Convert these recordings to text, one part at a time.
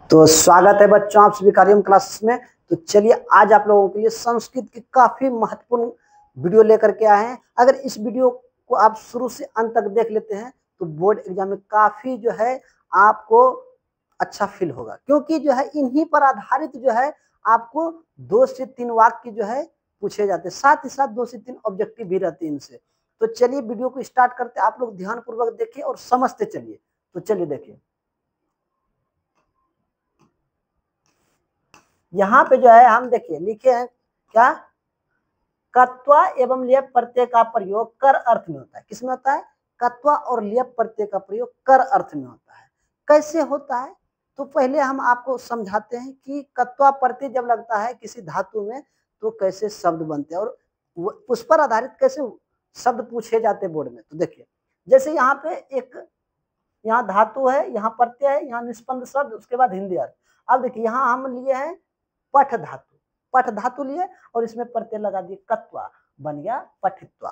तो स्वागत है बच्चों आप सभी कार्यक्रम क्लासेस में। तो चलिए आज आप लोगों के लिए संस्कृत की काफी महत्वपूर्ण वीडियो लेकर के आए हैं। अगर इस वीडियो को आप शुरू से अंत तक देख लेते हैं तो बोर्ड एग्जाम में काफी जो है आपको अच्छा फील होगा, क्योंकि जो है इन्हीं पर आधारित जो है आपको 2 से 3 वाक्य जो है पूछे जाते हैं, साथ ही साथ 2 से 3 ऑब्जेक्टिव भी रहते हैं इनसे। तो चलिए वीडियो को स्टार्ट करते हैं, आप लोग ध्यान पूर्वक देखिए और समझते चलिए। तो चलिए देखिए, यहाँ पे जो है हम देखिए लिखे हैं क्या, कत्वा एवं लियप प्रत्यय का प्रयोग कर अर्थ में होता है। किसमें होता है? कत्वा और लियप प्रत्यय का प्रयोग कर अर्थ में होता है। कैसे होता है? तो पहले हम आपको समझाते हैं कि कत्वा प्रत्यय जब लगता है किसी धातु में तो कैसे शब्द बनते हैं और उस पर आधारित कैसे शब्द पूछे जाते हैं बोर्ड में। तो देखिए, जैसे यहाँ पे एक यहाँ धातु है, यहाँ प्रत्यय है, यहाँ निष्पन्द शब्द, उसके बाद हिंदी अर्थ। अब देखिए यहाँ हम लिए हैं पठ धातु, पठ धातु लिए और इसमें प्रत्यय लगा दिए कत्वा, बन गया पठित्वा।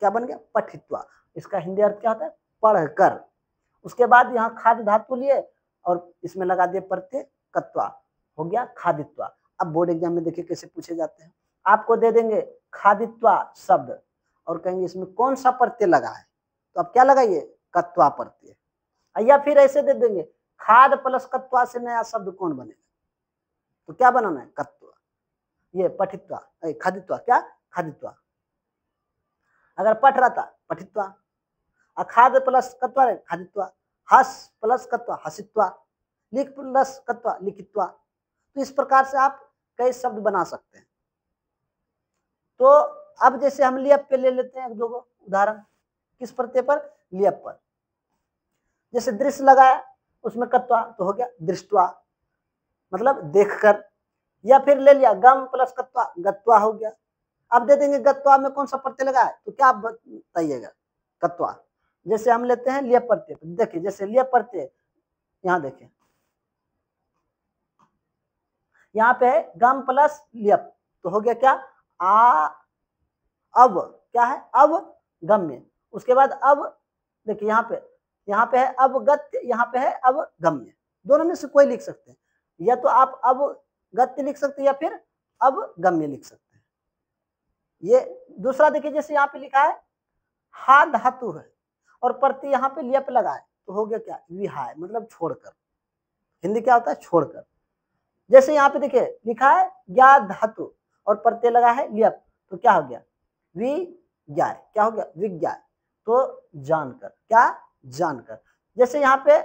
क्या बन गया? पठित्वा। इसका हिंदी अर्थ क्या होता है? पढ़कर। उसके बाद यहाँ खाद्य धातु लिए और इसमें लगा दिए प्रत्यय कत्वा, हो गया खादित्वा। अब बोर्ड एग्जाम में देखिए कैसे पूछे जाते हैं। आपको दे देंगे खादित्वा शब्द और कहेंगे इसमें कौन सा प्रत्यय लगा है, तो अब क्या लगाइए? कत्वा प्रत्यय। या फिर ऐसे दे देंगे खाद प्लस कत्वा से नया शब्द कौन बनेगा, तो क्या बनाना है? कत्वा। ये पठित्वा, खादित्वा, क्या खादित्वा। अगर पठ रहता पठित्वा, अखाद प्लस कत्वा खादित्वा, हस प्लस कत्वा हसित्वा, लिख प्लस कत्वा लिखित्वा। तो इस प्रकार से आप कई शब्द बना सकते हैं। तो अब जैसे हम लियप पे ले लेते हैं एक दो उदाहरण। किस प्रत्यय पर? लियप पर। जैसे दृश्य लगाया उसमें कत्वा, तो हो गया दृष्टवा, मतलब देखकर। या फिर ले लिया गम प्लस कत्वा, गत्वा हो गया। अब दे देंगे गत्वा में कौन सा प्रत्यय लगा है, तो क्या आप बताइएगा? कत्वा। जैसे हम लेते हैं लियप प्रत्यय, देखिए जैसे लियप प्रत्यय यहाँ देखिए, यहाँ पे है गम प्लस लियप, तो हो गया क्या? आ अब, क्या है? अब गम्य। उसके बाद अब देखिए यहाँ पे है अब गत्य, यहाँ पे है अब गम्य। दोनों में से कोई लिख सकते हैं, या तो आप अब गत्य लिख सकते हैं या फिर अब गम्य लिख सकते हैं। ये दूसरा देखिए, जैसे यहाँ पे लिखा है हा धातु है और प्रत्यय यहाँ पे लियप लगा है, तो हो गया क्या? विहाय, मतलब छोड़कर। हिंदी क्या होता है? छोड़कर। जैसे यहाँ पे देखिए लिखा है ज्ञा धातु और प्रत्यय लगा है लियप, तो क्या हो गया? विज्ञाय। क्या हो गया? विज्ञाय। तो जानकर, क्या? जानकर। जैसे यहाँ पे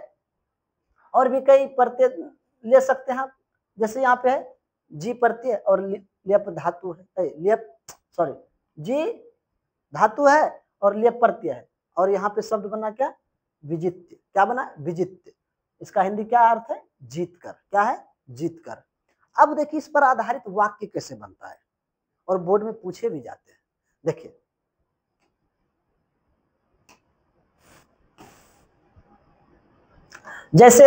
और भी कई प्रत्यय ले सकते हैं आप। जैसे यहाँ पे है जी प्रत्यय और लियप धातु है, लियप सॉरी जी धातु है और लियप प्रत्यय है, और यहाँ पे शब्द बना क्या? विजित्य। क्या बना? विजित्य। इसका हिंदी क्या अर्थ है? जीत कर। क्या है? जीत कर। अब देखिए इस पर आधारित वाक्य कैसे बनता है और बोर्ड में पूछे भी जाते हैं। देखिए जैसे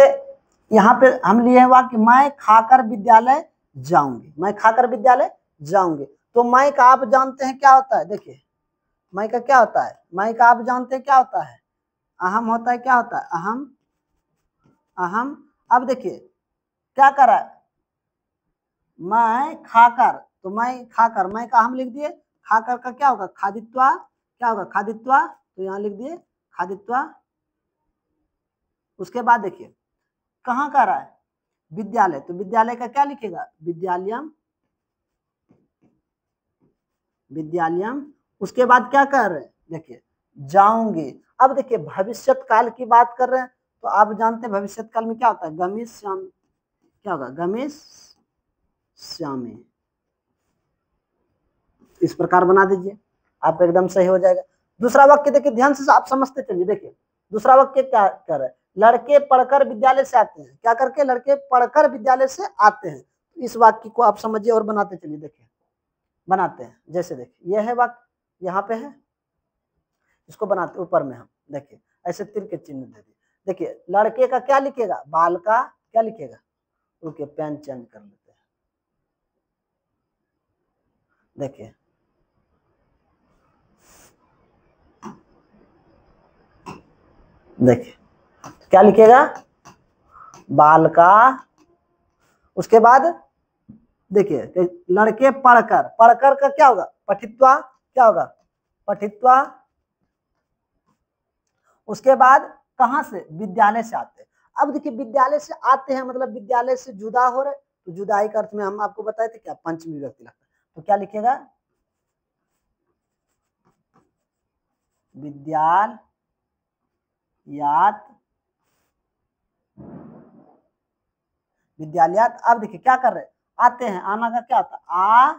यहाँ पे हम लिए हैं वाक्य मैं खाकर विद्यालय जाऊंगी, मैं खाकर विद्यालय जाऊंगी। तो मैं का आप जानते हैं क्या होता है? देखिए मैं का क्या होता है? मैं का आप जानते हैं क्या होता है? अहम होता है। क्या होता है? अहम, अहम। अब देखिए क्या कर रहा है? मैं खाकर, तो मैं खाकर, मैं का हम लिख दिए, खाकर का क्या होगा? खादित्वा। क्या होगा? खादित्वा। तो यहाँ लिख दिए खादित्वा। उसके बाद देखिए कहाँ का रहा है? विद्यालय, तो विद्यालय का क्या लिखेगा? विद्यालयम, विद्यालयम। उसके बाद क्या कर रहे हैं? देखिए जाऊंगे। अब देखिए भविष्यत काल की बात कर रहे हैं, तो आप जानते हैं भविष्यत काल में क्या होता है? गमिष्यामि। श्याम, क्या होगा? गमिष्यामि। इस प्रकार बना दीजिए, आप एकदम सही हो जाएगा। दूसरा वाक्य देखिए ध्यान से आप समझते चलिए। देखिए दूसरा वाक्य क्या कर रहा है? लड़के पढ़कर विद्यालय से आते हैं। क्या करके? लड़के पढ़कर विद्यालय से आते हैं। इस वाक्य को आप समझिए और बनाते चलिए। देखिए बनाते हैं, जैसे देखिए यह है वाक्य, यहाँ पे है, इसको बनाते ऊपर में हम देखिए ऐसे तीर के चिन्ह दे दिए। देखिए लड़के का क्या लिखेगा? बाल का क्या लिखेगा? ओके, पेन चेंज कर लेते हैं। देखिए देखिए क्या लिखेगा? बाल का उसके बाद देखिए लड़के पढ़कर, पढ़कर का क्या होगा, पठित्वा, क्या होगा, पठित्वा। उसके बाद कहां से, विद्यालय से आते हैं। अब देखिए विद्यालय से आते हैं मतलब विद्यालय से जुदा हो रहे, तो जुदाई का अर्थ में हम आपको बताए थे क्या, पंचमी विभक्ति लगता है। तो क्या लिखेगा, विद्यालयात, विद्यालयात। अब देखिए क्या कर रहे हैं, आते हैं, आना का क्या होता है, आ,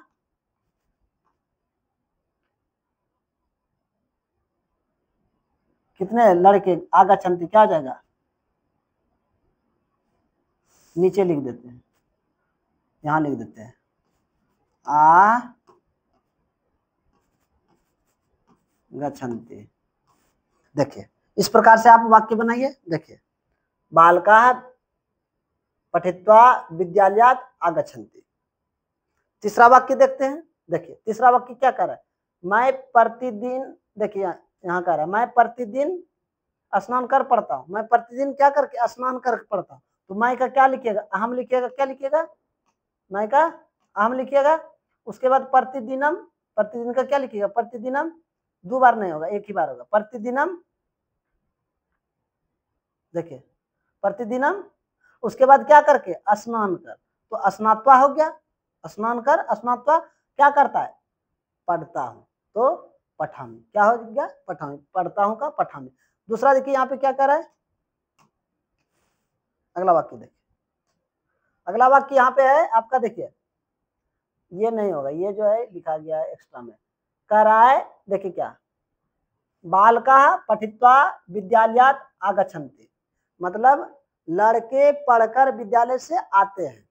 कितने लड़के, आगच्छन्ति क्या हो जाएगा, नीचे लिख देते हैं, यहां लिख देते हैं, आ गच्छन्ति। देखिए इस प्रकार से आप वाक्य बनाइए। देखिए बालकाः पठित्वा विद्यालयात् आगच्छन्ति। तीसरा वाक्य देखते हैं। देखिए तीसरा वाक्य क्या कर रहा है, मैं प्रतिदिन, देखिए यहाँ कह रहा है मैं प्रतिदिन स्नान कर पढ़ता हूँ, मैं प्रतिदिन क्या करके स्नान कर पढ़ता हूँ। तो मैं का क्या लिखिएगा, अहम लिखिएगा, क्या लिखिएगा, मैं का अहम लिखिएगा। उसके बाद प्रतिदिनम, प्रतिदिन का क्या लिखिएगा, प्रतिदिनम, दो बार नहीं होगा, एक ही बार होगा, प्रतिदिनम। देखिए प्रतिदिनम, उसके बाद क्या करके स्नान कर, तो स्नात्वा हो गया, स्नान कर, स्नात्वा क्या करता है, पढ़ता हूं, तो पठामी, क्या हो गया, पठामी, पढ़ता हूं का पठामी। दूसरा देखिए यहाँ पे क्या कर रहा है, अगला वाक्य देखिए, अगला वाक्य यहाँ पे है आपका, देखिए ये नहीं होगा, ये जो है लिखा गया है एक्स्ट्रा में, कराए। देखिए क्या, बालकाः पठित्वा विद्यालयात् आगच्छन्ति, मतलब लड़के पढ़कर विद्यालय से आते हैं,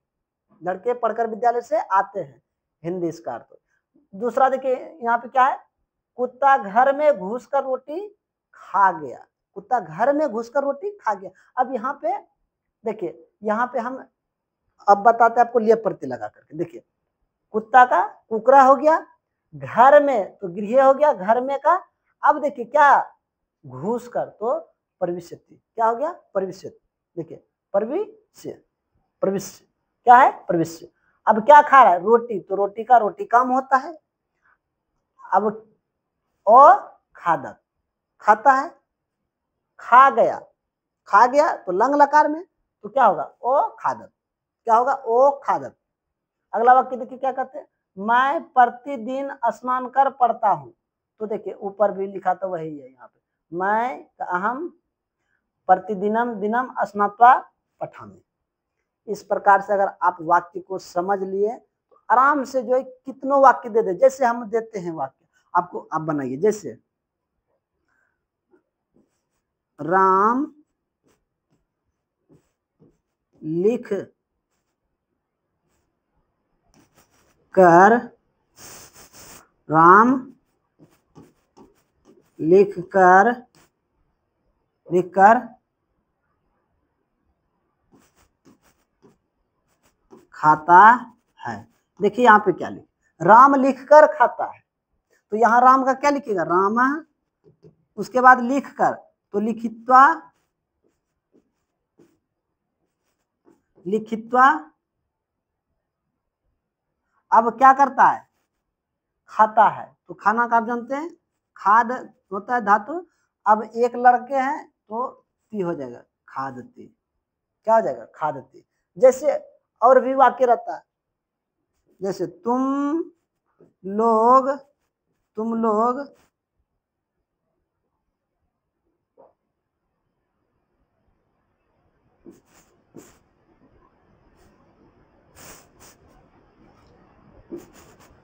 लड़के पढ़कर विद्यालय से आते हैं, हिंदी इसका अर्थ। दूसरा देखिए यहाँ पे क्या है, कुत्ता घर में घुसकर रोटी खा गया, कुत्ता घर में घुसकर रोटी खा गया। अब यहाँ पे देखिए, यहाँ पे हम अब बताते हैं आपको लिय प्रत्यय लगा करके। देखिए कुत्ता का कुकरा हो गया, घर में तो गृह हो गया, घर में का। अब देखिए क्या, घुस कर तो प्रविश्यति, क्या हो गया, प्रविश्यति। देखिए प्रविश्य, प्रविश्य क्या है, प्रविश्य। अब क्या खा रहा है, रोटी, तो रोटी का रोटी काम होता है। अब ओ खादक, खाता है, खा गया, खा गया तो लंग लकार में, तो क्या होगा, ओ खादक, क्या होगा, ओ खादक। अगला वाक्य देखिए क्या कहते हैं, मैं प्रतिदिन स्नान कर पढ़ता हूं, तो देखिए ऊपर भी लिखा तो वही है यहाँ पे, मैं अहम प्रतिदिनम दिनम स्नात्वा पठामि। इस प्रकार से अगर आप वाक्य को समझ लिए तो आराम से जो है कितनों वाक्य दे दे, जैसे हम देते हैं वाक्य आपको, आप बनाइए। जैसे राम लिख कर, राम लिख कर खाता है। देखिए यहाँ पे क्या लिख, राम लिखकर खाता है, तो यहाँ राम का क्या लिखेगा, राम, उसके बाद लिख कर तो लिखित्वा, लिखित्वा। अब क्या करता है, खाता है, तो खाना का आप जानते हैं खाद होता है धातु। अब एक लड़के हैं तो ती हो जाएगा, खादती, क्या हो जाएगा, खादती। जैसे और भी वाक्य रहता है, जैसे तुम लोग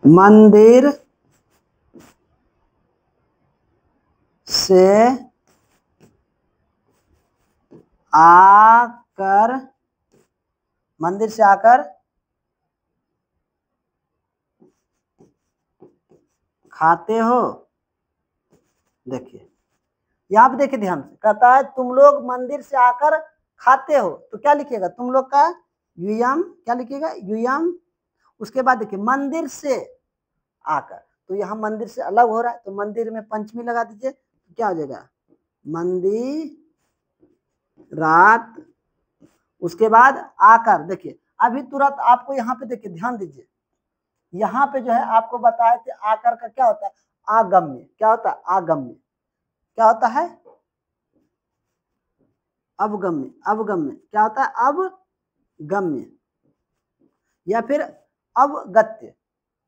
मंदिर से आकर, मंदिर से आकर खाते हो। देखिए यहाँ पे देखिए ध्यान से, कहता है तुम लोग मंदिर से आकर खाते हो, तो क्या लिखिएगा, तुम लोग का यूयम, क्या लिखिएगा, यूयम। उसके बाद देखिए मंदिर से आकर, तो यहाँ मंदिर से अलग हो रहा है, तो मंदिर में पंचमी लगा दीजिए, तो क्या हो जाएगा, मंदिर रात। उसके बाद आकर, देखिए अभी तुरंत आपको यहाँ पे देखिए, ध्यान दीजिए, यहाँ पे जो है आपको बताए थे आकर का क्या होता है, आगम्य। क्या होता है, आगम्य। क्या होता है, अवगम्य। अवगम्य क्या होता है, अवगम्य या फिर अवगत्य,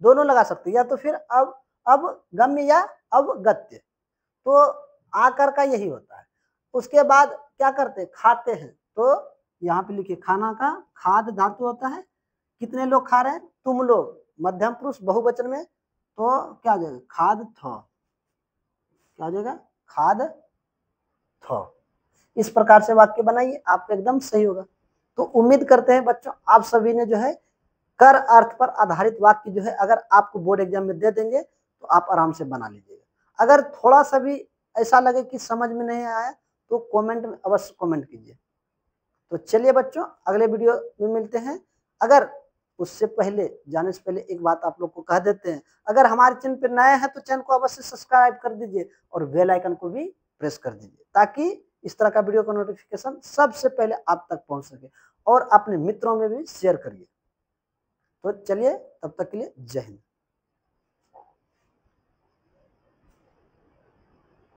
दोनों लगा सकते हैं, या तो फिर अवगम्य या अवगत्य। तो आकर का यही होता है। उसके बाद क्या करते हैं, खाते हैं, तो यहाँ पे लिखिए खाना का खाद धातु होता है। कितने लोग खा रहे हैं, तुम लोग, मध्यम पुरुष बहुवचन में, तो क्या हो जाएगा, खाद थ। क्या हो जाएगा, खाद थ। इस प्रकार से वाक्य बनाइए, आपको एकदम सही होगा। तो उम्मीद करते हैं बच्चों आप सभी ने जो है कर अर्थ पर आधारित वाक्य जो है अगर आपको बोर्ड एग्जाम में दे देंगे तो आप आराम से बना लीजिएगा। अगर थोड़ा सा भी ऐसा लगे कि समझ में नहीं आया तो कमेंट में अवश्य कमेंट कीजिए। तो चलिए बच्चों, अगले वीडियो में मिलते हैं। अगर उससे पहले, जाने से पहले एक बात आप लोग को कह देते हैं, अगर हमारे चैनल पर नए हैं तो चैनल को अवश्य सब्सक्राइब कर दीजिए और बेल आइकन को भी प्रेस कर दीजिए, ताकि इस तरह का वीडियो का नोटिफिकेशन सबसे पहले आप तक पहुंच सके, और अपने मित्रों में भी शेयर करिए। तो चलिए, तब तक के लिए जय हिंद।